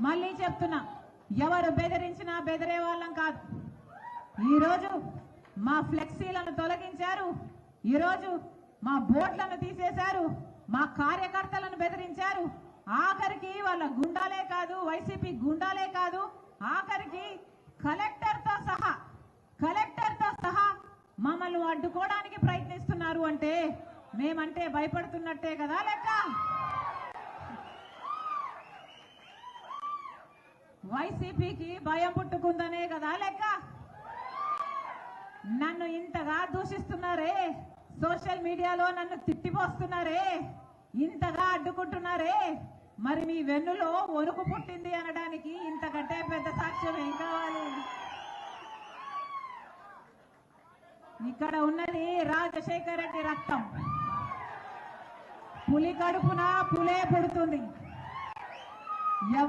మళ్ళీ చెప్తున్నా, ఎవరు బెదిరించినా బెదిరే వాళ్ళం కాదు. ఈరోజు మా ఫ్లెక్సీలను తొలగించారు, ఈరోజు మా బోర్డులను తీసేశారు, మా కార్యకర్తలను బెదిరించారు, ఆఖరికి వాళ్ళ గుండాలే కాదు, వైసీపీ గుండాలే కాదు, ఆఖరికి కలెక్టర్తో సహా మమ్మల్ని అడ్డుకోవడానికి ప్రయత్నిస్తున్నారు. అంటే మేమంటే భయపడుతున్నట్టే కదా లెక్క. వైసీపీకి భయం పుట్టుకుందనే కదా లెక్క. నన్ను ఇంతగా దూషిస్తున్నారే, సోషల్ మీడియాలో నన్ను తిట్టిపోస్తున్నారే, ఇంతగా అడ్డుకుంటున్నారే, మరి మీ వెన్నులో వణుకు పుట్టింది అనడానికి ఇంతకంటే పెద్ద సాక్ష్యం ఏం కావాలి? ఇక్కడ ఉన్నది రాజశేఖర రెడ్డి రక్తం. పులి కడుపున పులే పుడుతుంది.